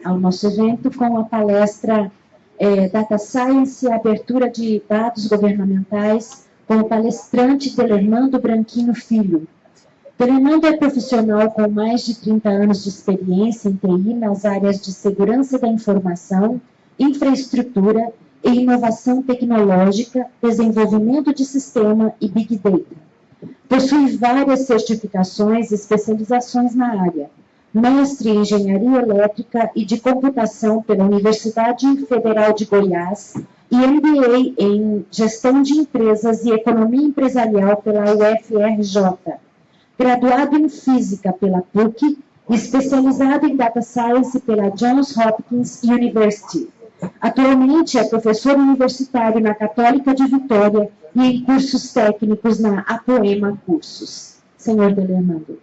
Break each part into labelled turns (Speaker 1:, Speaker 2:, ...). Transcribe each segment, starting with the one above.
Speaker 1: ao nosso evento com a palestra Data Science e Abertura de Dados Governamentais, com o palestrante Delermando Branquinho Filho. Delermando é profissional com mais de 30 anos de experiência em TI nas áreas de segurança da informação, infraestrutura e inovação tecnológica, desenvolvimento de sistema e Big Data. Possui várias certificações e especializações na área. Mestre em Engenharia Elétrica e de Computação pela Universidade Federal de Goiás e MBA em Gestão de Empresas e Economia Empresarial pela UFRJ. Graduado em Física pela PUC e especializado em Data Science pela Johns Hopkins University. Atualmente é professor universitário na Católica de Vitória e em cursos técnicos na Apoema Cursos. Senhor Delermando.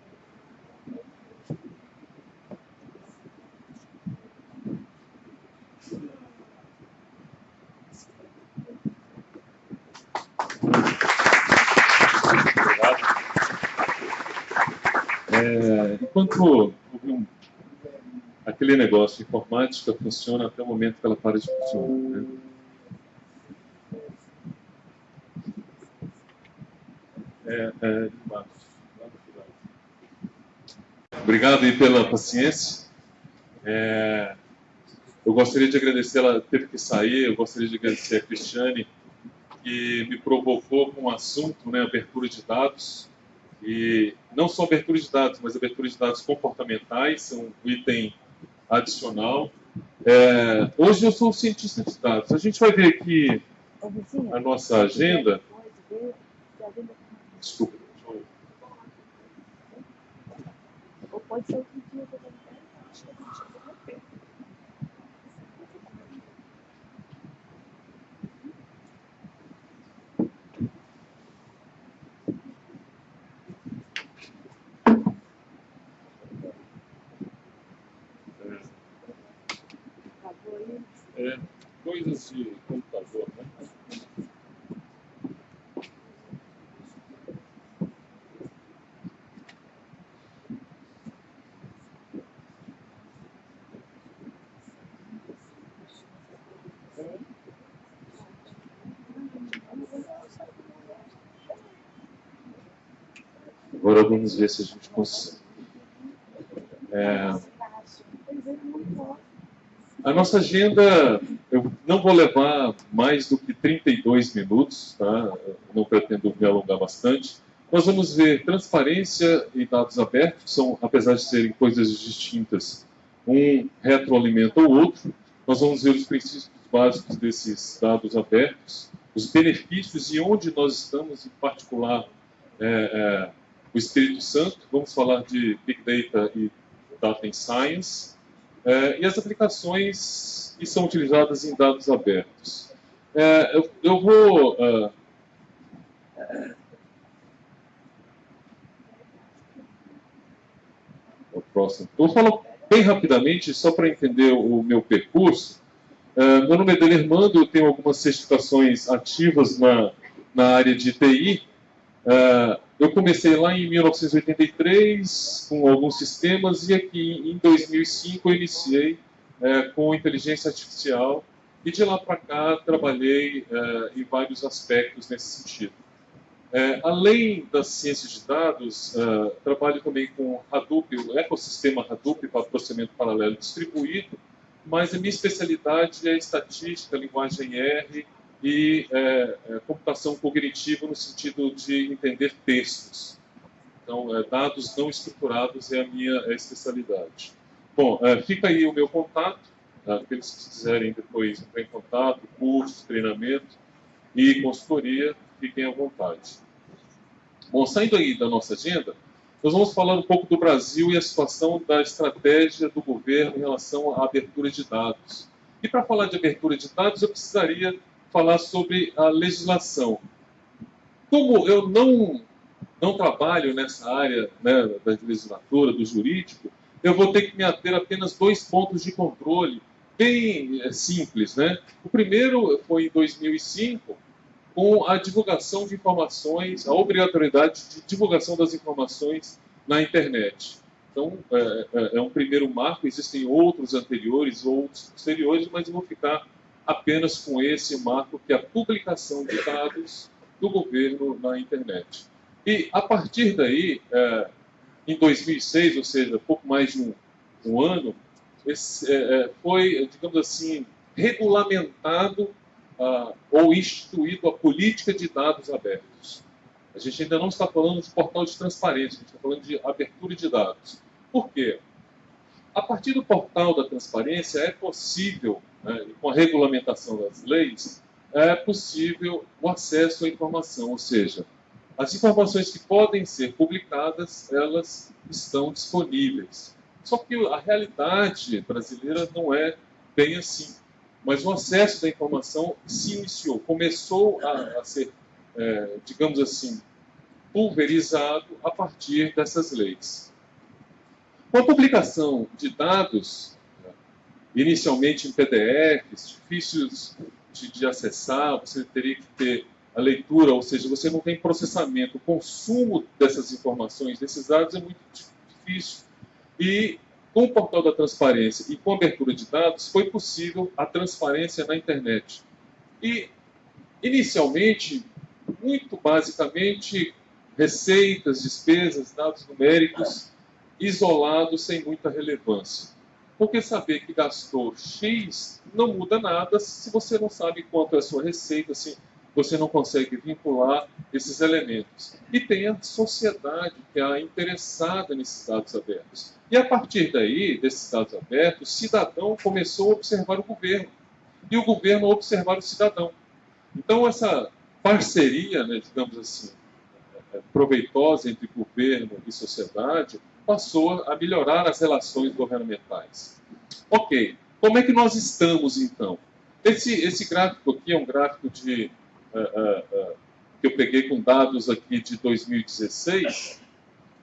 Speaker 2: Enquanto aquele negócio, informática funciona até o momento que ela para de funcionar, né? Obrigado aí pela paciência. Eu gostaria de agradecer, ela teve que sair, eu gostaria de agradecer a Cristiane, que me provocou com o assunto, né, abertura de dados. E não só abertura de dados, mas abertura de dados comportamentais, é um item adicional. Hoje eu sou cientista de dados. A gente vai ver aqui a nossa agenda. Desculpa.
Speaker 3: Ou pode ser outro dia também.
Speaker 2: Coisas de computador, né? Agora vamos ver se a gente consegue. A nossa agenda, eu não vou levar mais do que 32 minutos, tá? Eu não pretendo me alongar bastante. Nós vamos ver transparência e dados abertos, que são, apesar de serem coisas distintas, um retroalimenta o outro. Nós vamos ver os princípios básicos desses dados abertos, os benefícios e onde nós estamos, em particular, o Espírito Santo. Vamos falar de Big Data e Data Science. E as aplicações que são utilizadas em dados abertos. Eu vou... o próximo. Eu vou falar bem rapidamente, só para entender o meu percurso. Meu nome é Delermando, eu tenho algumas certificações ativas na área de TI. Eu comecei lá em 1983 com alguns sistemas e aqui em 2005 eu iniciei com inteligência artificial e de lá para cá trabalhei em vários aspectos nesse sentido. Além das ciências de dados, trabalho também com Hadoop, o ecossistema Hadoop para processamento paralelo distribuído, mas a minha especialidade é estatística, linguagem R, e computação cognitiva no sentido de entender textos. Então, dados não estruturados é a minha especialidade. Bom, fica aí o meu contato, aqueles que quiserem depois entrar em contato, curso, treinamento e consultoria, fiquem à vontade. Bom, saindo aí da nossa agenda, nós vamos falar um pouco do Brasil e a situação da estratégia do governo em relação à abertura de dados. E para falar de abertura de dados, eu precisaria falar sobre a legislação. Como eu não trabalho nessa área, né, da legislatura, do jurídico, eu vou ter que me ater a apenas 2 pontos de controle bem simples, né? O primeiro foi em 2005, com a divulgação de informações, a obrigatoriedade de divulgação das informações na internet. Então, é um primeiro marco, existem outros anteriores, outros posteriores, mas eu vou ficar apenas com esse marco, que é a publicação de dados do governo na internet. E, a partir daí, em 2006, ou seja, pouco mais de um ano, foi, digamos assim, regulamentado ou instituído a política de dados abertos. A gente ainda não está falando de portal de transparência, a gente está falando de abertura de dados. Por quê? A partir do portal da transparência é possível, né, com a regulamentação das leis, é possível o acesso à informação, ou seja, as informações que podem ser publicadas, elas estão disponíveis. Só que a realidade brasileira não é bem assim. Mas o acesso da informação se iniciou, começou a ser, digamos assim, pulverizado a partir dessas leis. Com a publicação de dados, inicialmente em PDFs, difíceis de acessar, você teria que ter a leitura, ou seja, você não tem processamento, o consumo dessas informações, desses dados é muito difícil. E com o portal da transparência e com a abertura de dados, foi possível a transparência na internet. E, inicialmente, muito basicamente, receitas, despesas, dados numéricos, isolados sem muita relevância. Porque saber que gastou X não muda nada se você não sabe quanto é a sua receita, se você não consegue vincular esses elementos. E tem a sociedade que é interessada nesses dados abertos. E a partir daí, desses dados abertos, o cidadão começou a observar o governo. E o governo a observar o cidadão. Então, essa parceria, né, digamos assim, proveitosa entre governo e sociedade, passou a melhorar as relações governamentais. Ok, como é que nós estamos, então? Esse gráfico aqui é um gráfico que eu peguei com dados aqui de 2016,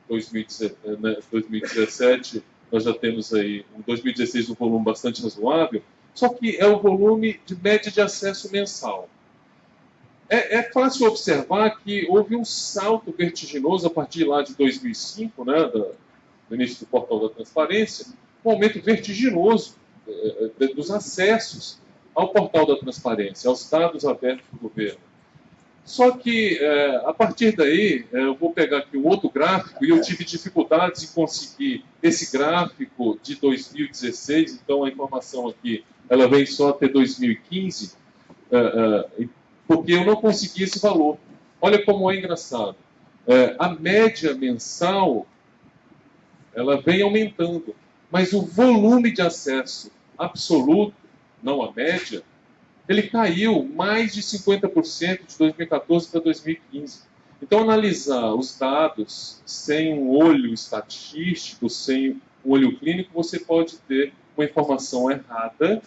Speaker 2: 2017, nós já temos aí, em 2016, um volume bastante razoável, só que é o volume de média de acesso mensal. É fácil observar que houve um salto vertiginoso a partir lá de 2005, né, do início do portal da transparência, um aumento vertiginoso dos acessos ao portal da transparência, aos dados abertos do governo. Só que, a partir daí, eu vou pegar aqui um outro gráfico, e eu tive dificuldades em conseguir esse gráfico de 2016, então a informação aqui ela vem só até 2015, porque eu não consegui esse valor. Olha como é engraçado. A média mensal ela vem aumentando, mas o volume de acesso absoluto, não a média, ele caiu mais de 50% de 2014 para 2015. Então, analisar os dados sem um olho estatístico, sem um olho clínico, você pode ter uma informação errada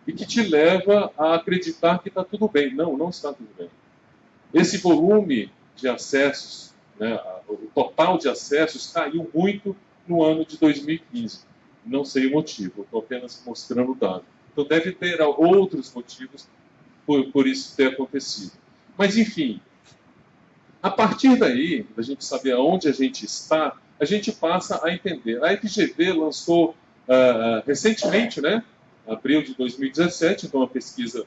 Speaker 2: e que te leva a acreditar que está tudo bem. Não, não está tudo bem. Esse volume de acessos, né, o total de acessos caiu muito no ano de 2015. Não sei o motivo, estou apenas mostrando o dado. Então deve ter outros motivos por isso ter acontecido. Mas, enfim, a partir daí, da gente saber aonde a gente está, a gente passa a entender. A FGV lançou recentemente, né, abril de 2017, então uma pesquisa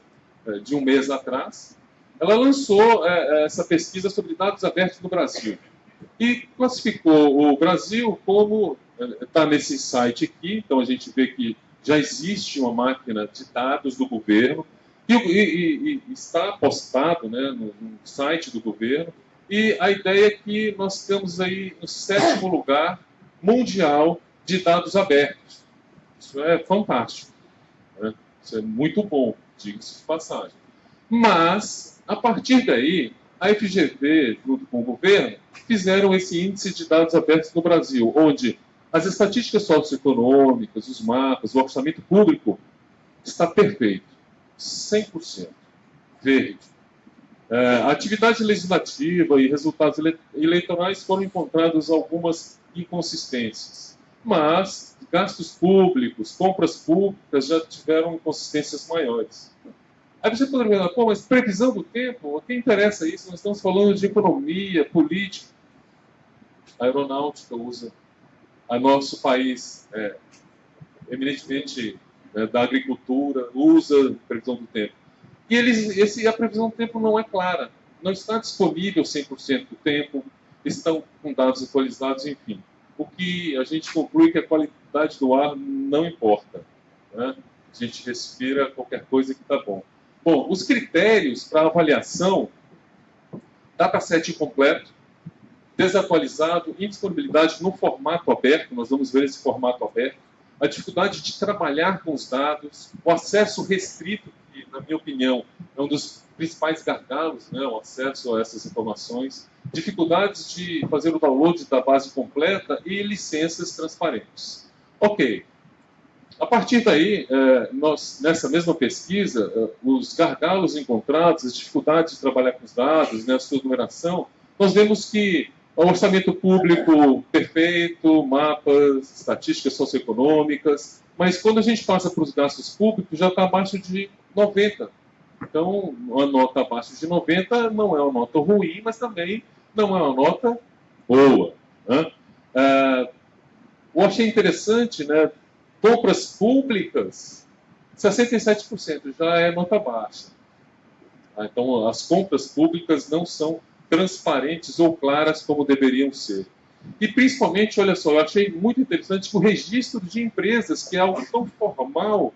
Speaker 2: de um mês atrás, ela lançou essa pesquisa sobre dados abertos no Brasil. E classificou o Brasil como, está nesse site aqui, então a gente vê que já existe uma máquina de dados do governo, e está postado, né, no site do governo, e a ideia é que nós estamos aí no 7º lugar mundial de dados abertos. Isso é fantástico, né? Isso é muito bom, diga-se de passagem. Mas, a partir daí, a FGV, junto com o governo, fizeram esse índice de dados abertos no Brasil, onde as estatísticas socioeconômicas, os mapas, o orçamento público está perfeito, 100%, verde. A atividade legislativa e resultados eleitorais foram encontrados algumas inconsistências, mas gastos públicos, compras públicas já tiveram inconsistências maiores. Aí você poderia perguntar, pô, mas previsão do tempo, o que interessa isso? Nós estamos falando de economia, política. A aeronáutica usa a nosso país, eminentemente da agricultura, usa previsão do tempo. E a previsão do tempo não é clara, não está disponível 100% do tempo, estão com dados atualizados, enfim. O que a gente conclui que a qualidade do ar não importa, né? A gente respira qualquer coisa que está bom. Bom, os critérios para avaliação: dataset incompleto, desatualizado, indisponibilidade no formato aberto, nós vamos ver esse formato aberto, a dificuldade de trabalhar com os dados, o acesso restrito, que, na minha opinião, é um dos principais gargalos, né, o acesso a essas informações, dificuldades de fazer o download da base completa e licenças transparentes. Ok. A partir daí, nós, nessa mesma pesquisa, os gargalos encontrados, as dificuldades de trabalhar com os dados, né, a sua numeração, nós vemos que o orçamento público perfeito, mapas, estatísticas socioeconômicas, mas quando a gente passa para os gastos públicos, já está abaixo de 90. Então, uma nota abaixo de 90 não é uma nota ruim, mas também não é uma nota boa, né? Eu achei interessante, né? Compras públicas, 67% já é nota baixa. Então, as compras públicas não são transparentes ou claras como deveriam ser. E, principalmente, olha só, eu achei muito interessante que o registro de empresas, que é algo tão formal,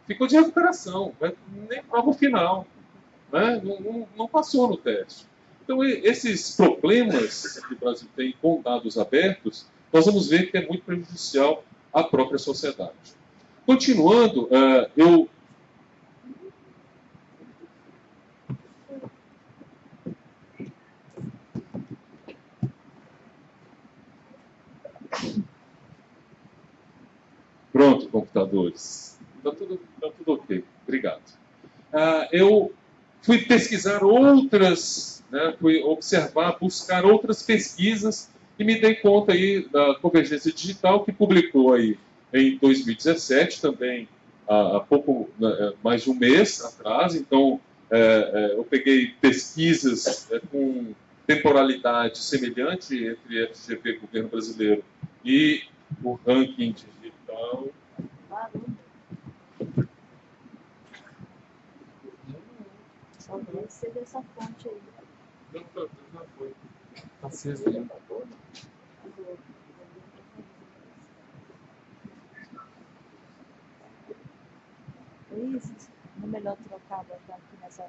Speaker 2: ficou de recuperação, né? Nem prova final, né? Não passou no teste. Então, esses problemas que o Brasil tem com dados abertos, nós vamos ver que é muito prejudicial à própria sociedade. Continuando, eu... Pronto, computadores. Está tudo ok. Obrigado. Eu fui pesquisar outras, né, fui observar, buscar outras pesquisas e me dei conta aí da Convergência Digital, que publicou aí em 2017, também há pouco mais de um mês atrás. Então, eu peguei pesquisas com temporalidade semelhante entre FGV, Governo Brasileiro, e o ranking digital.
Speaker 3: Só deve ser dessa fonte aí.
Speaker 2: Não foi. Está aceso aí.
Speaker 3: Isso, não é melhor trocar, botar aqui nessa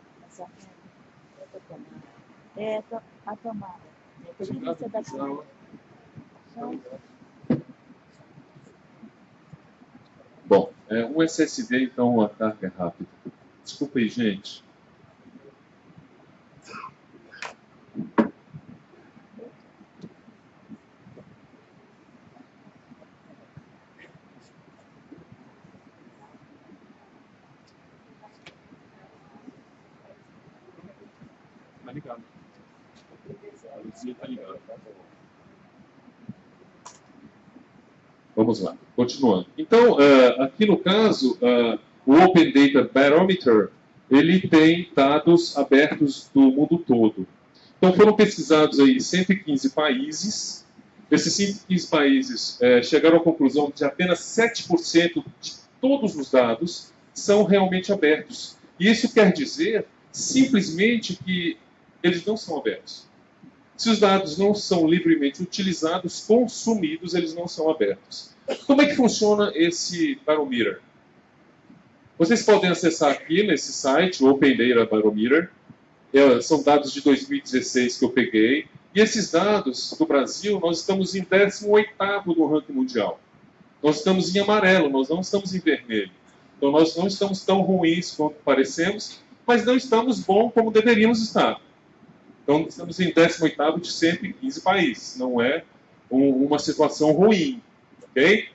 Speaker 3: renda. A tomada. Tira isso daqui.
Speaker 2: Bom, um SSD, então, a carga é rápida. Desculpa aí, gente. Está ligado. A luzinha está ligada. Vamos lá, continuando. Então, aqui no caso, o Open Data Barometer, ele tem dados abertos do mundo todo. Então, foram pesquisados aí 115 países. Esses 115 países chegaram à conclusão de que apenas 7% de todos os dados são realmente abertos. E isso quer dizer, simplesmente, que eles não são abertos. Se os dados não são livremente utilizados, consumidos, eles não são abertos. Como é que funciona esse Barometer? Vocês podem acessar aqui nesse site, o Open Data Barometer. São dados de 2016 que eu peguei. E esses dados do Brasil, nós estamos em 18º no ranking mundial. Nós estamos em amarelo, nós não estamos em vermelho. Então nós não estamos tão ruins quanto parecemos, mas não estamos bom como deveríamos estar. Então, estamos em 18º de 115 países. Não é uma situação ruim. Okay?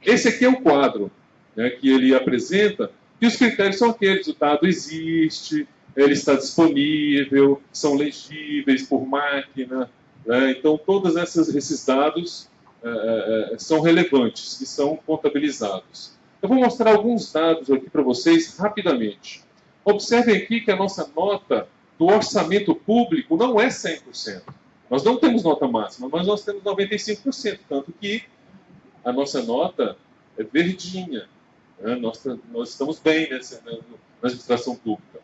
Speaker 2: Esse aqui é o quadro, né, que ele apresenta. E os critérios são aqueles. O dado existe, ele está disponível, são legíveis por máquina. Né? Então, todos esses dados são relevantes e são contabilizados. Eu vou mostrar alguns dados aqui para vocês rapidamente. Observem aqui que a nossa nota do orçamento público não é 100%. Nós não temos nota máxima, mas nós temos 95%, tanto que a nossa nota é verdinha. Né? Nós estamos bem na administração pública.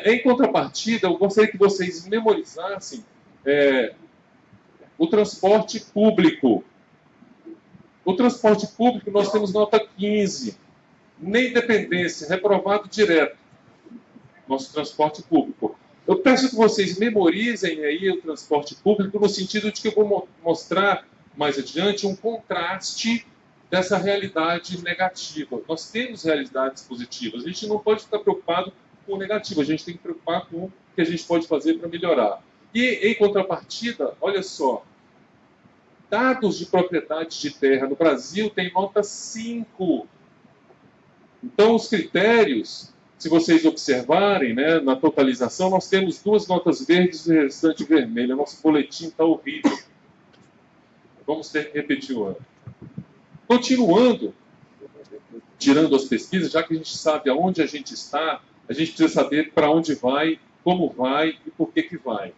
Speaker 2: Em contrapartida, eu gostaria que vocês memorizassem o transporte público. O transporte público, nós temos nota 15. Nem dependência, reprovado direto. Nosso transporte público. Eu peço que vocês memorizem aí o transporte público no sentido de que eu vou mostrar mais adiante um contraste dessa realidade negativa. Nós temos realidades positivas. A gente não pode ficar preocupado com o negativo. A gente tem que preocupar com o que a gente pode fazer para melhorar. E, em contrapartida, olha só, dados de propriedade de terra no Brasil tem nota 5. Então, os critérios, se vocês observarem, né, na totalização, nós temos 2 notas verdes e o restante vermelho. Nosso boletim está horrível. Vamos ter que repetir o ano. Continuando, tirando as pesquisas, já que a gente sabe aonde a gente está, a gente precisa saber para onde vai, como vai e por que vai.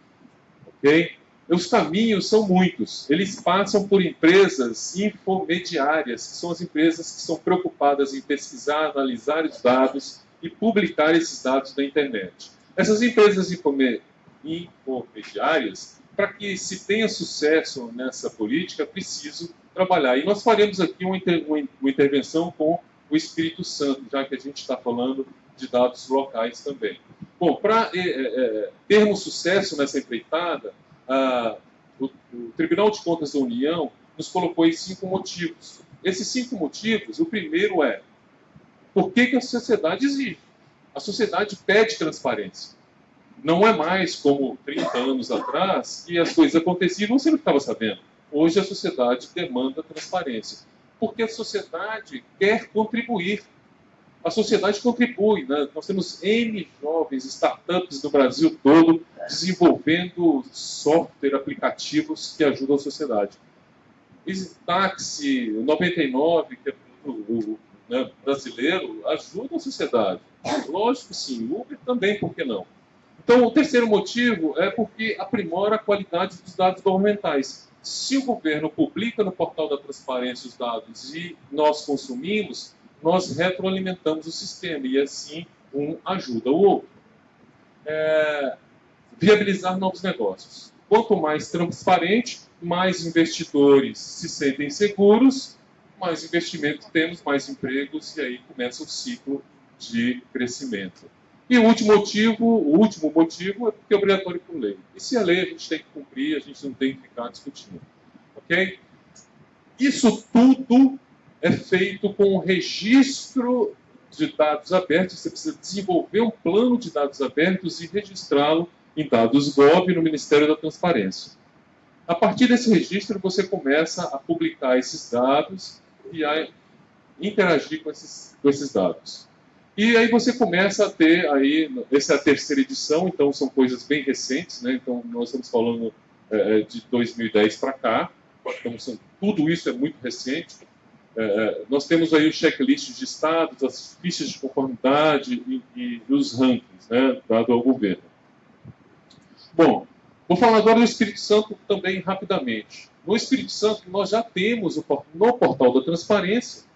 Speaker 2: Ok? Os caminhos são muitos. Eles passam por empresas infomediárias, que são as empresas que são preocupadas em pesquisar, analisar os dados e publicar esses dados na internet. Essas empresas infomediárias, para que se tenha sucesso nessa política, é preciso trabalhar. E nós faremos aqui uma intervenção com o Espírito Santo, já que a gente está falando de dados locais também. Bom, para termos sucesso nessa empreitada, o Tribunal de Contas da União nos colocou em 5 motivos. Esses 5 motivos, o primeiro é: por que a sociedade exige? A sociedade pede transparência. Não é mais como 30 anos atrás que as coisas aconteciam e você não estava sabendo. Hoje a sociedade demanda transparência. Porque a sociedade quer contribuir. A sociedade contribui, né? Nós temos N jovens, startups no Brasil todo, desenvolvendo software, aplicativos que ajudam a sociedade. Esse táxi 99, que é né, brasileiro, ajuda a sociedade. Lógico que sim, Uber também, por que não? Então, o terceiro motivo é porque aprimora a qualidade dos dados governamentais. Se o governo publica no portal da transparência os dados e nós consumimos, nós retroalimentamos o sistema e assim um ajuda o outro. Viabilizar novos negócios. Quanto mais transparente, mais investidores se sentem seguros, mais investimento temos, mais empregos e aí começa o ciclo de crescimento. E o último motivo é porque é obrigatório por lei. E se a lei a gente tem que cumprir, a gente não tem que ficar discutindo. Ok? Isso tudo é feito com o registro de dados abertos. Você precisa desenvolver um plano de dados abertos e registrá-lo em dados Gov no Ministério da Transparência. A partir desse registro, você começa a publicar esses dados e a interagir com esses dados. E aí você começa a ter, aí, essa é a terceira edição, então são coisas bem recentes, né? Então nós estamos falando de 2010 para cá, então tudo isso é muito recente. Nós temos aí o checklist de estados, as fichas de conformidade e os rankings, né, dado ao governo. Bom, vou falar agora do Espírito Santo também rapidamente. No Espírito Santo nós já temos no portal da transparência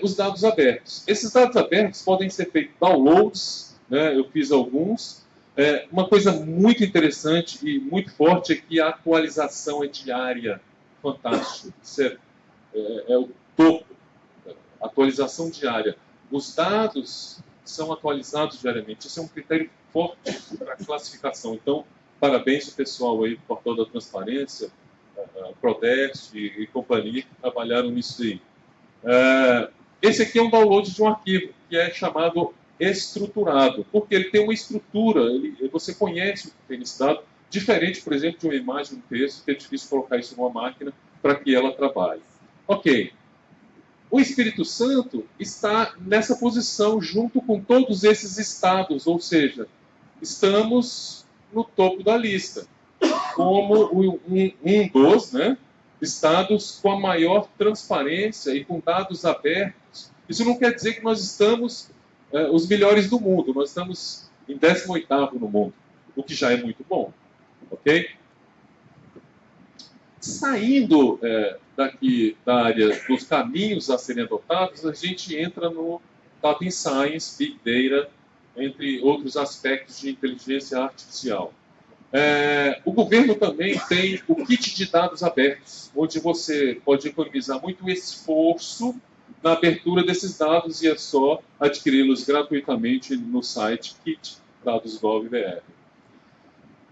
Speaker 2: os dados abertos. Esses dados abertos podem ser feitos downloads, né, eu fiz alguns. Uma coisa muito interessante e muito forte é que a atualização é diária. Fantástico. Isso é o topo. Atualização diária. Os dados são atualizados diariamente. Isso é um critério forte para a classificação. Então, parabéns ao pessoal aí do Portal da Transparência, a Prodeste e companhia que trabalharam nisso aí. Esse aqui é um download de um arquivo que é chamado estruturado, porque ele tem uma estrutura, você conhece o que tem nesse dado, diferente, por exemplo, de uma imagem, um texto, que é difícil colocar isso numa máquina para que ela trabalhe. Ok. O Espírito Santo está nessa posição junto com todos esses estados, ou seja, estamos no topo da lista, como um dos, né, estados com a maior transparência e com dados abertos. Isso não quer dizer que nós estamos os melhores do mundo, nós estamos em 18º no mundo, o que já é muito bom. Ok? Saindo daqui da área dos caminhos a serem adotados, a gente entra no Data Science, Big Data, entre outros aspectos de inteligência artificial. O governo também tem o kit de dados abertos, onde você pode economizar muito esforço na abertura desses dados e é só adquiri-los gratuitamente no site kit.dados.gov.br.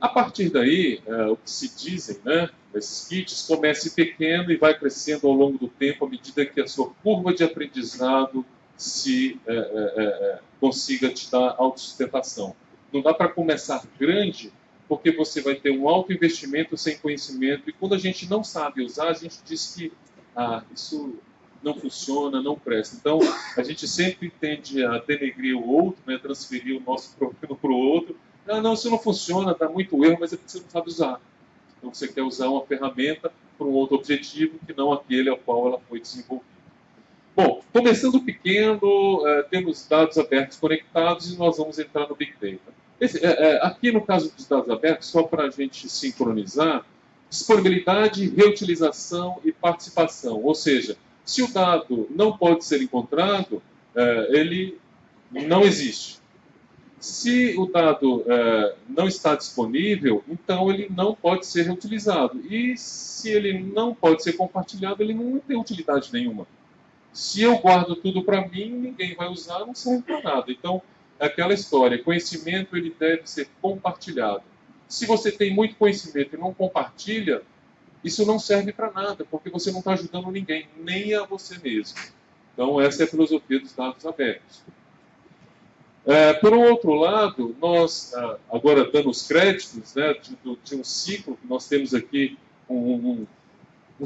Speaker 2: A partir daí, o que se dizem, né, esses kits, comece pequeno e vai crescendo ao longo do tempo à medida que a sua curva de aprendizado consiga te dar autossustentação. Não dá para começar grande, porque você vai ter um alto investimento sem conhecimento, e quando a gente não sabe usar, a gente diz que isso não funciona, não presta. Então, a gente sempre tende a denegrir o outro, né, transferir o nosso problema para o outro. Não, isso não funciona, dá muito erro, mas é porque você não sabe usar. Então, você quer usar uma ferramenta para um outro objetivo que não aquele ao qual ela foi desenvolvida. Bom, começando pequeno, temos dados abertos conectados e nós vamos entrar no Big Data. Aqui no caso dos dados abertos, só para a gente sincronizar, disponibilidade, reutilização e participação. Ou seja, se o dado não pode ser encontrado, ele não existe. Se o dado não está disponível, então ele não pode ser reutilizado. E se ele não pode ser compartilhado, ele não tem utilidade nenhuma. Se eu guardo tudo para mim, ninguém vai usar, não serve para nada. Então, é aquela história, conhecimento ele deve ser compartilhado. Se você tem muito conhecimento e não compartilha, isso não serve para nada, porque você não está ajudando ninguém, nem a você mesmo. Então, essa é a filosofia dos dados abertos. Por um outro lado, nós, agora dando os créditos, né, de um ciclo, que nós temos aqui um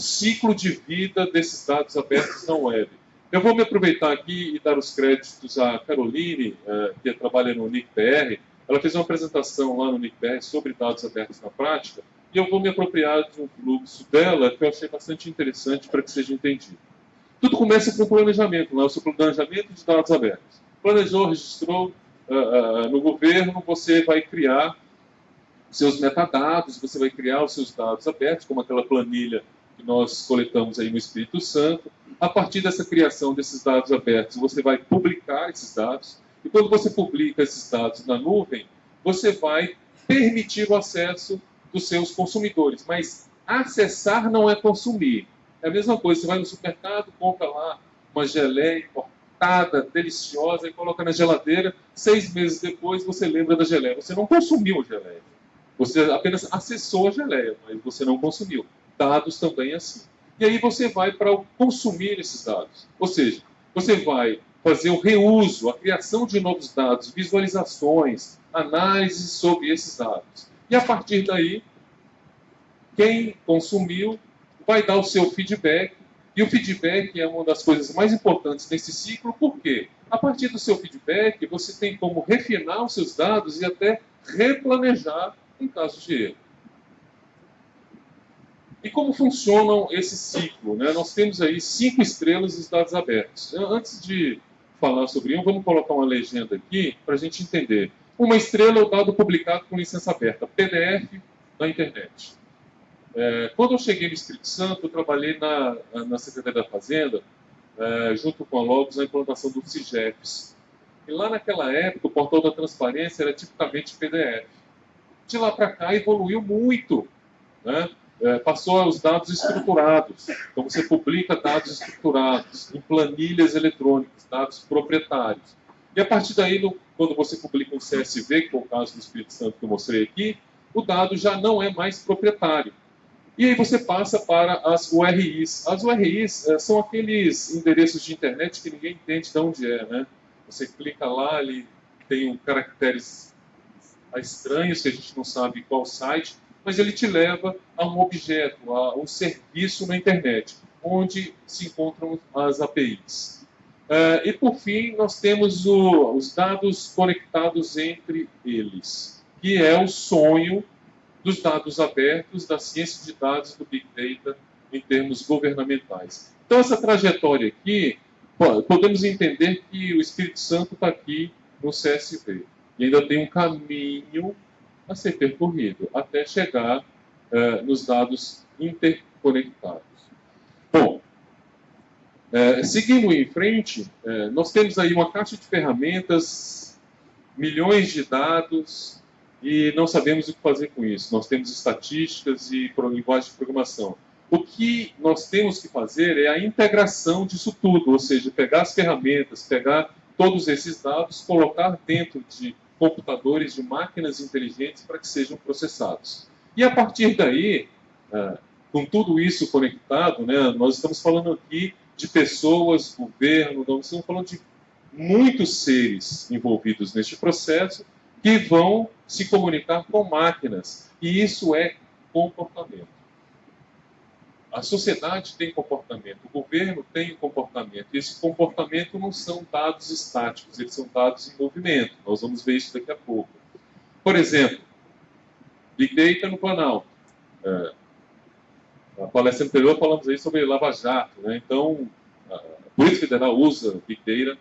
Speaker 2: ciclo de vida desses dados abertos na web. Eu vou me aproveitar aqui e dar os créditos à Caroline, que trabalha no NICBR. Ela fez uma apresentação lá no NICBR sobre dados abertos na prática, e eu vou me apropriar de um fluxo dela que eu achei bastante interessante para que seja entendido. Tudo começa com o planejamento, né? O seu planejamento de dados abertos. Planejou, registrou no governo, você vai criar seus metadados, você vai criar os seus dados abertos, como aquela planilha que nós coletamos aí no Espírito Santo. A partir dessa criação desses dados abertos, você vai publicar esses dados, e quando você publica esses dados na nuvem, você vai permitir o acesso dos seus consumidores. Mas acessar não é consumir. É a mesma coisa, você vai no supermercado, compra lá uma geleia importada, deliciosa, e coloca na geladeira, 6 meses depois você lembra da geleia. Você não consumiu a geleia. Você apenas acessou a geleia, mas você não consumiu. Dados também é assim. E aí você vai para consumir esses dados. Ou seja, você vai fazer o reuso, a criação de novos dados, visualizações, análises sobre esses dados. E a partir daí, quem consumiu vai dar o seu feedback. E o feedback é uma das coisas mais importantes nesse ciclo, porque a partir do seu feedback, você tem como refinar os seus dados e até replanejar em caso de erro. E como funcionam esse ciclo, né? Nós temos aí 5 estrelas dos dados abertos. Antes de falar sobre vamos colocar uma legenda aqui para a gente entender. Uma estrela é o dado publicado com licença aberta, PDF na internet. Quando eu cheguei no Espírito Santo, eu trabalhei na Secretaria da Fazenda, junto com a Logos, na implantação do CIGEPS. E lá naquela época, o portal da transparência era tipicamente PDF. De lá para cá, evoluiu muito, né? Passou aos dados estruturados. Então, você publica dados estruturados em planilhas eletrônicas, dados proprietários. E a partir daí, quando você publica um CSV, que foi o caso do Espírito Santo que eu mostrei aqui, o dado já não é mais proprietário. E aí você passa para as URIs. As URIs são aqueles endereços de internet que ninguém entende de onde é, né? Você clica lá, ele tem caracteres estranhos, que a gente não sabe qual site, mas ele te leva a um objeto, a um serviço na internet, onde se encontram as APIs. E por fim, nós temos os dados conectados entre eles, que é o sonho dos dados abertos, da ciência de dados do Big Data em termos governamentais. Então, essa trajetória aqui, podemos entender que o Espírito Santo está aqui no CSV. E ainda tem um caminho a ser percorrido, até chegar nos dados conectados. Bom, seguindo em frente, nós temos aí uma caixa de ferramentas, milhões de dados, e não sabemos o que fazer com isso. Nós temos estatísticas e linguagem de programação. O que nós temos que fazer é a integração disso tudo, ou seja, pegar as ferramentas, pegar todos esses dados, colocar dentro de computadores, de máquinas inteligentes para que sejam processados. E a partir daí, com tudo isso conectado, né, nós estamos falando aqui de pessoas, governo, nós estamos falando de muitos seres envolvidos neste processo que vão se comunicar com máquinas. E isso é comportamento. A sociedade tem comportamento, o governo tem comportamento. E esse comportamento não são dados estáticos, eles são dados em movimento. Nós vamos ver isso daqui a pouco. Por exemplo, Big Data no Planalto. Na palestra anterior falamos aí sobre Lava Jato, né? Então, a Polícia Federal usa Big Data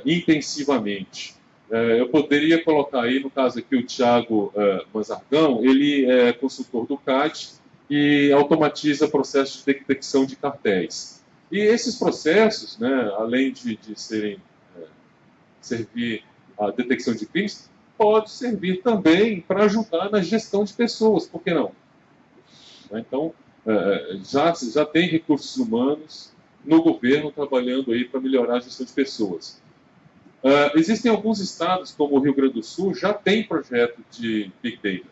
Speaker 2: intensivamente. Eu poderia colocar aí, no caso aqui, o Thiago Manzargão, ele é consultor do CAD e automatiza processos de detecção de cartéis. E esses processos, né, além de servir a detecção de crimes, pode servir também para ajudar na gestão de pessoas, por que não? Então, já tem recursos humanos no governo trabalhando aí para melhorar a gestão de pessoas. Existem alguns estados, como o Rio Grande do Sul, já tem projeto de Big Data.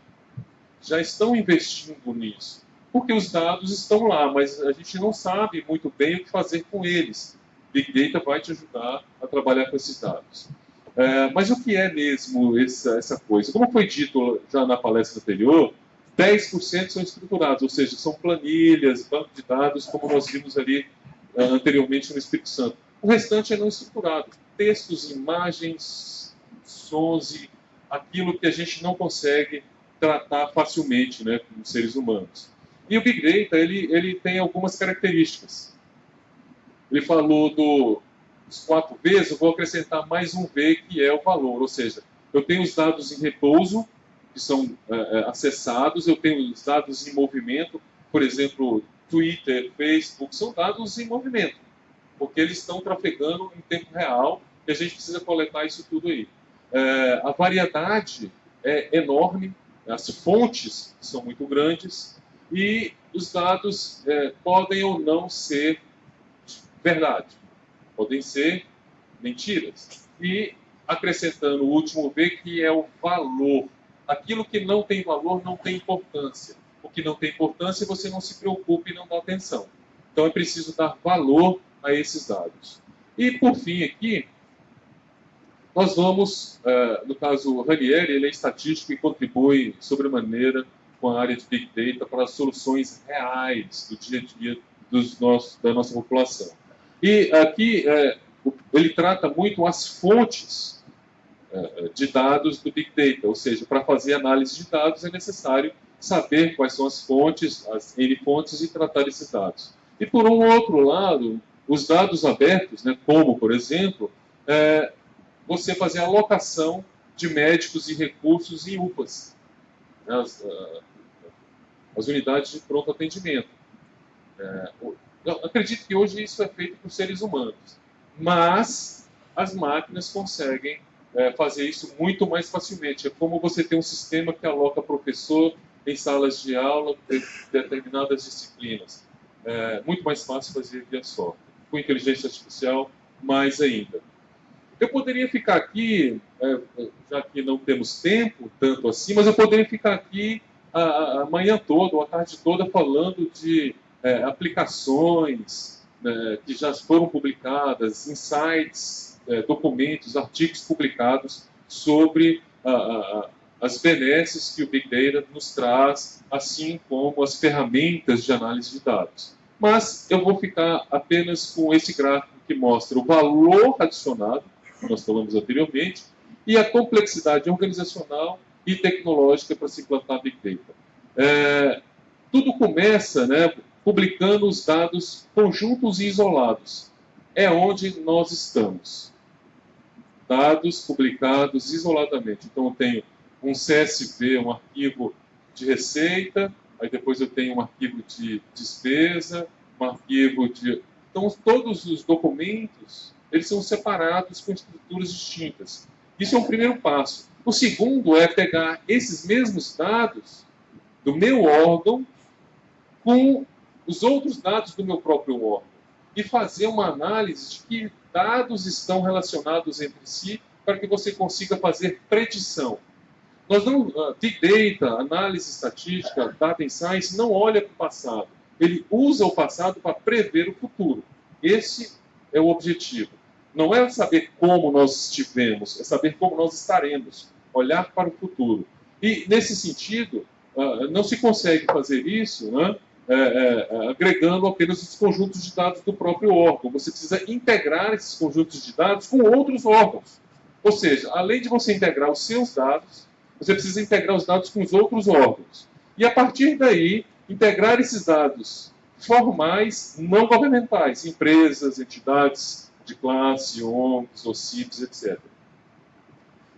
Speaker 2: Já estão investindo nisso. Porque os dados estão lá, mas a gente não sabe muito bem o que fazer com eles. Big Data vai te ajudar a trabalhar com esses dados. Mas o que é mesmo essa coisa? Como foi dito já na palestra anterior, 10% são estruturados, ou seja, são planilhas, banco de dados, como nós vimos ali anteriormente no Espírito Santo. O restante é não estruturado. Textos, imagens, sons e aquilo que a gente não consegue tratar facilmente, né, como seres humanos. E o Big Data, ele tem algumas características. Ele falou dos 4 Vs, eu vou acrescentar mais um V, que é o valor. Ou seja, eu tenho os dados em repouso, que são acessados, eu tenho os dados em movimento, por exemplo, Twitter, Facebook, são dados em movimento, porque eles estão trafegando em tempo real e a gente precisa coletar isso tudo aí. A variedade é enorme, as fontes são muito grandes, e os dados podem ou não ser verdade, podem ser mentiras. E acrescentando o último V, que é o valor. Aquilo que não tem valor não tem importância. O que não tem importância, você não se preocupa e não dá atenção. Então é preciso dar valor a esses dados. E por fim aqui, nós vamos, no caso o Ranieri, ele é estatístico e contribui sobremaneira com a área de Big Data para soluções reais do dia a dia da nossa população. E aqui ele trata muito as fontes de dados do Big Data, ou seja, para fazer análise de dados é necessário saber quais são as fontes, as N fontes, e tratar esses dados. E por um outro lado, os dados abertos, né, como, por exemplo, você fazer a alocação de médicos e recursos em UPAs, né, as unidades de pronto atendimento. Eu acredito que hoje isso é feito por seres humanos, mas as máquinas conseguem fazer isso muito mais facilmente. É como você tem um sistema que aloca professor em salas de aula de determinadas disciplinas. Muito mais fácil fazer via software. Com inteligência artificial, mais ainda. Eu poderia ficar aqui, já que não temos tempo tanto assim, mas eu poderia ficar aqui a manhã toda, ou a tarde toda, falando de aplicações que já foram publicadas, insights, documentos, artigos publicados sobre as benesses que o Big Data nos traz, assim como as ferramentas de análise de dados. Mas eu vou ficar apenas com esse gráfico que mostra o valor adicionado, que nós falamos anteriormente, e a complexidade organizacional e tecnológica para se implantar Big Data. Tudo começa, né, publicando os dados conjuntos e isolados. É onde nós estamos. Dados publicados isoladamente. Então, eu tenho um CSV, um arquivo de receita, aí depois eu tenho um arquivo de despesa, um arquivo de... Então, todos os documentos, eles são separados com estruturas distintas. Isso é um primeiro passo. O segundo é pegar esses mesmos dados do meu órgão com os outros dados do meu próprio órgão e fazer uma análise de que dados estão relacionados entre si para que você consiga fazer predição. Nós não, Big Data, análise estatística, Data Science, não olha para o passado. Ele usa o passado para prever o futuro. Esse é o objetivo. Não é saber como nós estivemos, é saber como nós estaremos. Olhar para o futuro. E, nesse sentido, não se consegue fazer isso, né, agregando apenas os conjuntos de dados do próprio órgão. Você precisa integrar esses conjuntos de dados com outros órgãos. Ou seja, além de você integrar os seus dados, você precisa integrar os dados com os outros órgãos. E, a partir daí, integrar esses dados formais, não governamentais, empresas, entidades de classe, ONGs, OCIPs, etc.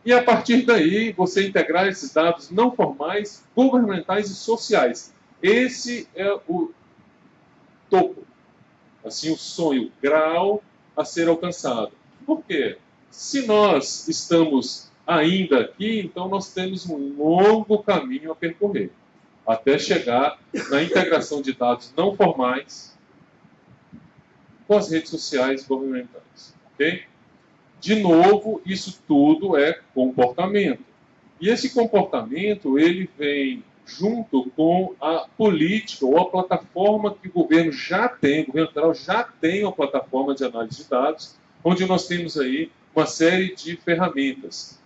Speaker 2: E, a partir daí, você integrar esses dados não formais, governamentais e sociais. Esse é o topo, assim, o sonho, o grau a ser alcançado. Por quê? Se nós estamos ainda aqui, então nós temos um longo caminho a percorrer, até chegar na integração de dados não formais com as redes sociais governamentais. Ok? De novo, isso tudo é comportamento. E esse comportamento, ele vem junto com a política ou a plataforma que o governo já tem, o governo federal já tem uma plataforma de análise de dados, onde nós temos aí uma série de ferramentas.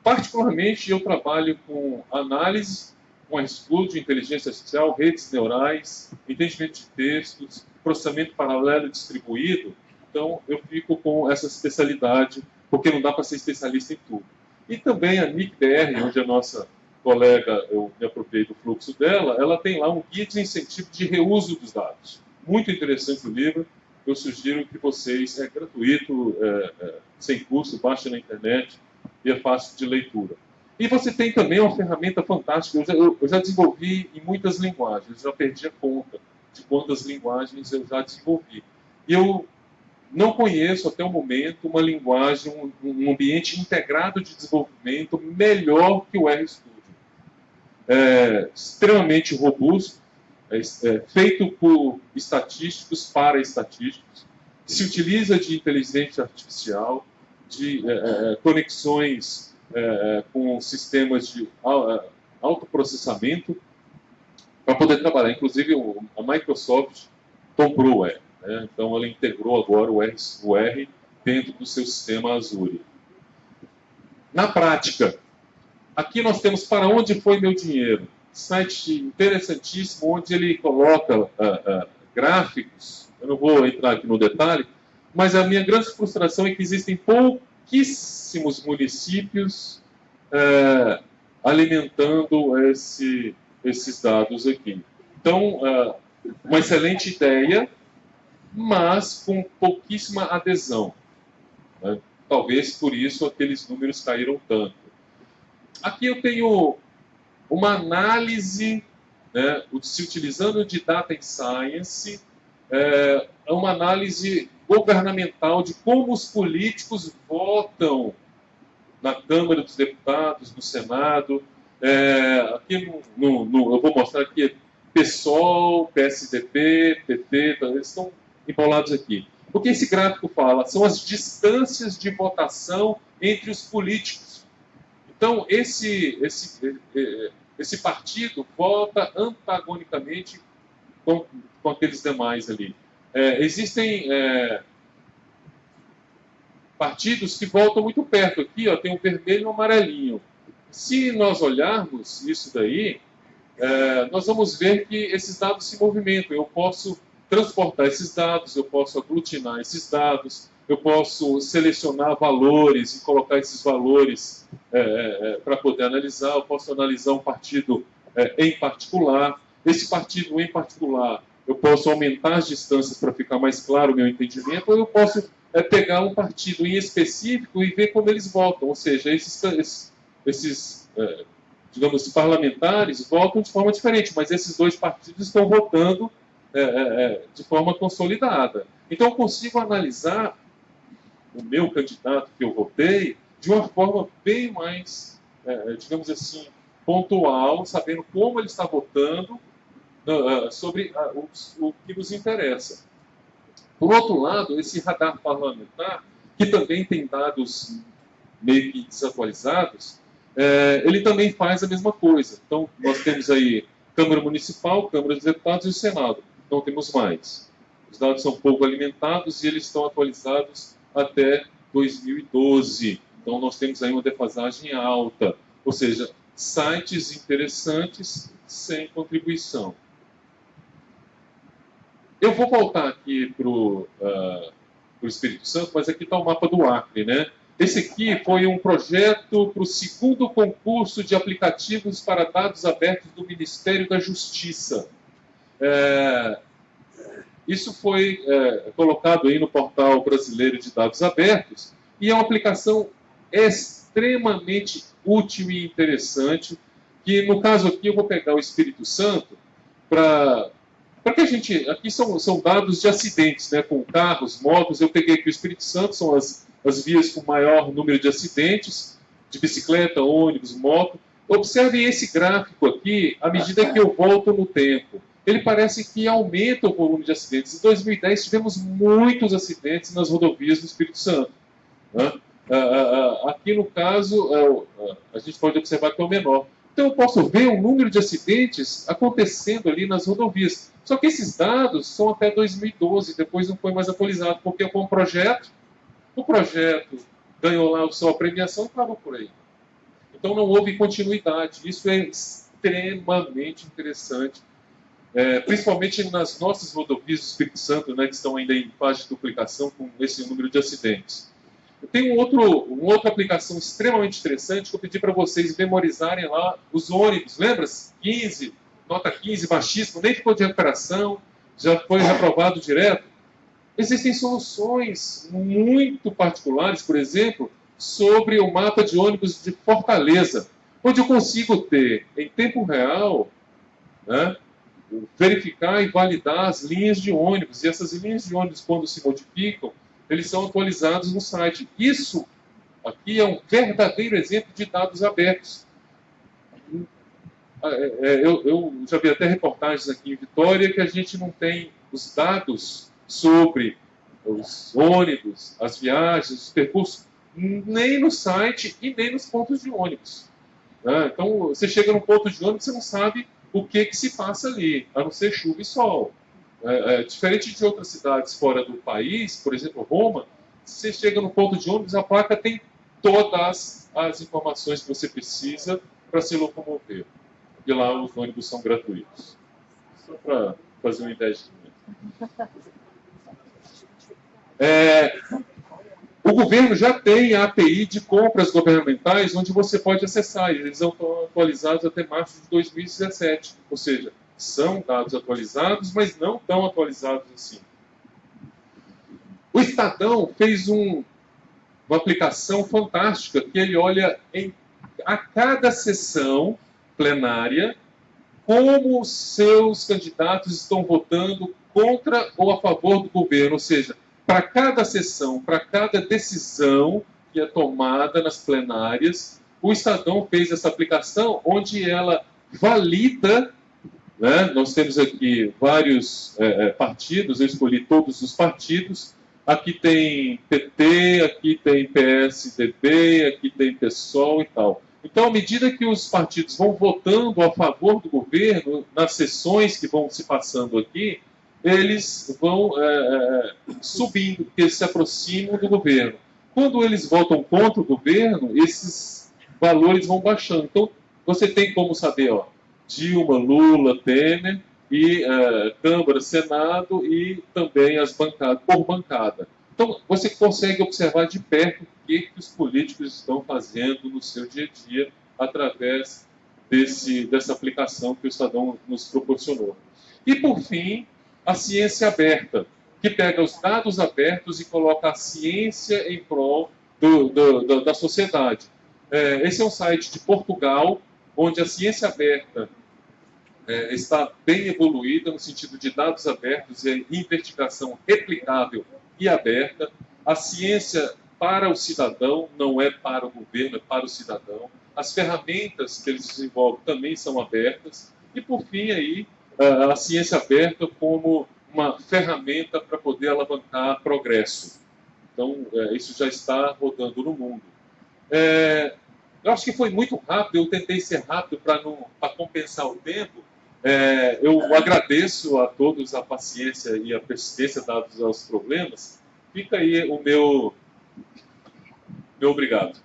Speaker 2: Particularmente, eu trabalho com análise, com estudo de inteligência artificial, redes neurais, entendimento de textos, processamento paralelo distribuído. Então, eu fico com essa especialidade, porque não dá para ser especialista em tudo. E também a NICBR, onde a nossa colega, eu me apropriei do fluxo dela, ela tem lá um guia de incentivo de reuso dos dados. Muito interessante o livro. Eu sugiro que vocês, é gratuito, sem custo, baixa na internet e é fácil de leitura. E você tem também uma ferramenta fantástica, eu já desenvolvi em muitas linguagens, eu já perdi a conta de quantas linguagens eu já desenvolvi. E eu não conheço até o momento uma linguagem, um ambiente integrado de desenvolvimento melhor que o RStudio. É extremamente robusto, feito por estatísticos para estatísticos, se utiliza de inteligência artificial, de conexões com sistemas de autoprocessamento para poder trabalhar. Inclusive, a Microsoft comprou o R, né? Então ela integrou agora o R dentro do seu sistema Azure. Na prática, aqui nós temos Para Onde Foi Meu Dinheiro? Site interessantíssimo, onde ele coloca gráficos. Eu não vou entrar aqui no detalhe, mas a minha grande frustração é que existem pouquíssimos municípios alimentando esses dados aqui. Então, uma excelente ideia, mas com pouquíssima adesão. Né? Talvez por isso aqueles números caíram tanto. Aqui eu tenho uma análise, né, se utilizando de Data Science, uma análise governamental de como os políticos votam na Câmara dos Deputados, no Senado. Aqui eu vou mostrar aqui PSOL, PSDB, PT, eles estão empolados aqui. O que esse gráfico fala? São as distâncias de votação entre os políticos. Então, esse partido vota antagonicamente com aqueles demais ali. Existem partidos que voltam muito perto. Aqui ó, tem um vermelho e um amarelinho. Se nós olharmos isso daí, nós vamos ver que esses dados se movimentam. Eu posso transportar esses dados, eu posso aglutinar esses dados, eu posso selecionar valores e colocar esses valores para poder analisar. Eu posso analisar um partido em particular. Esse partido em particular, eu posso aumentar as distâncias para ficar mais claro o meu entendimento, ou eu posso pegar um partido em específico e ver como eles votam. Ou seja, esses digamos, parlamentares votam de forma diferente, mas esses dois partidos estão votando de forma consolidada. Então, eu consigo analisar o meu candidato que eu votei de uma forma bem mais, digamos assim, pontual, sabendo como ele está votando sobre o que nos interessa. Por outro lado, esse radar parlamentar, que também tem dados meio que desatualizados, ele também faz a mesma coisa. Então, nós temos aí Câmara Municipal, Câmara dos Deputados e o Senado. Não temos mais. Os dados são pouco alimentados e eles estão atualizados até 2012. Então, nós temos aí uma defasagem alta. Ou seja, sites interessantes sem contribuição. Eu vou voltar aqui para o Espírito Santo, mas aqui está o mapa do Acre, né? Esse aqui foi um projeto para o 2º concurso de aplicativos para dados abertos do Ministério da Justiça. Isso foi colocado aí no Portal Brasileiro de Dados Abertos e é uma aplicação extremamente útil e interessante, que no caso aqui eu vou pegar o Espírito Santo para que a gente... Aqui são dados de acidentes, né, com carros, motos. Eu peguei aqui o Espírito Santo, são as vias com maior número de acidentes, de bicicleta, ônibus, moto. Observem esse gráfico aqui, à medida que eu volto no tempo. Ele parece que aumenta o volume de acidentes. Em 2010, tivemos muitos acidentes nas rodovias do Espírito Santo, né? Aqui, no caso, a gente pode observar que é o menor. Então, eu posso ver o número de acidentes acontecendo ali nas rodovias. Só que esses dados são até 2012, depois não foi mais atualizado, porque com o projeto ganhou lá a sua premiação e parou por aí. Então, não houve continuidade. Isso é extremamente interessante, principalmente nas nossas rodovias do Espírito Santo, né, que estão ainda em fase de duplicação com esse número de acidentes. Tem uma outra aplicação extremamente interessante que eu pedi para vocês memorizarem lá, os ônibus. Lembra? 15, nota 15, baixíssimo, nem ficou de recuperação, já foi reprovado direto. Existem soluções muito particulares, por exemplo, sobre o mapa de ônibus de Fortaleza, onde eu consigo ter, em tempo real, né, verificar e validar as linhas de ônibus. E essas linhas de ônibus, quando se modificam, eles são atualizados no site. Isso aqui é um verdadeiro exemplo de dados abertos. Eu já vi até reportagens aqui em Vitória que a gente não tem os dados sobre os ônibus, as viagens, os percursos, nem no site e nem nos pontos de ônibus. Então, você chega num ponto de ônibus, você não sabe o que se passa ali, a não ser chuva e sol. Diferente de outras cidades fora do país, por exemplo, Roma, você chega no ponto de ônibus, a placa tem todas as informações que você precisa para se locomover. E lá os ônibus são gratuitos. Só para fazer uma ideia. O governo já tem a API de compras governamentais, onde você pode acessar. Eles estão atualizados até março de 2017. Ou seja, são dados atualizados, mas não tão atualizados assim. O Estadão fez uma aplicação fantástica, que ele olha a cada sessão plenária como os seus candidatos estão votando contra ou a favor do governo. Ou seja, para cada sessão, para cada decisão que é tomada nas plenárias, o Estadão fez essa aplicação onde ela valida, né? Nós temos aqui vários partidos, eu escolhi todos os partidos. Aqui tem PT, aqui tem PSDB, aqui tem PSOL e tal. Então, à medida que os partidos vão votando a favor do governo, nas sessões que vão se passando aqui, eles vão subindo, porque se aproximam do governo. Quando eles votam contra o governo, esses valores vão baixando. Então, você tem como saber, Dilma, Lula, Temer, e Câmara, Senado e também as bancadas, por bancada. Então, você consegue observar de perto o que os políticos estão fazendo no seu dia a dia através dessa aplicação que o Estadão nos proporcionou. E, por fim, a ciência aberta, que pega os dados abertos e coloca a ciência em prol da sociedade. Esse é um site de Portugal, onde a ciência aberta está bem evoluída no sentido de dados abertos e investigação replicável e aberta. A ciência para o cidadão, não é para o governo, é para o cidadão. As ferramentas que eles desenvolvem também são abertas. E, por fim, aí, a ciência aberta como uma ferramenta para poder alavancar progresso. Então, isso já está rodando no mundo. Eu acho que foi muito rápido, eu tentei ser rápido para compensar o tempo. Eu agradeço a todos a paciência e a persistência dados aos problemas. Fica aí o meu obrigado.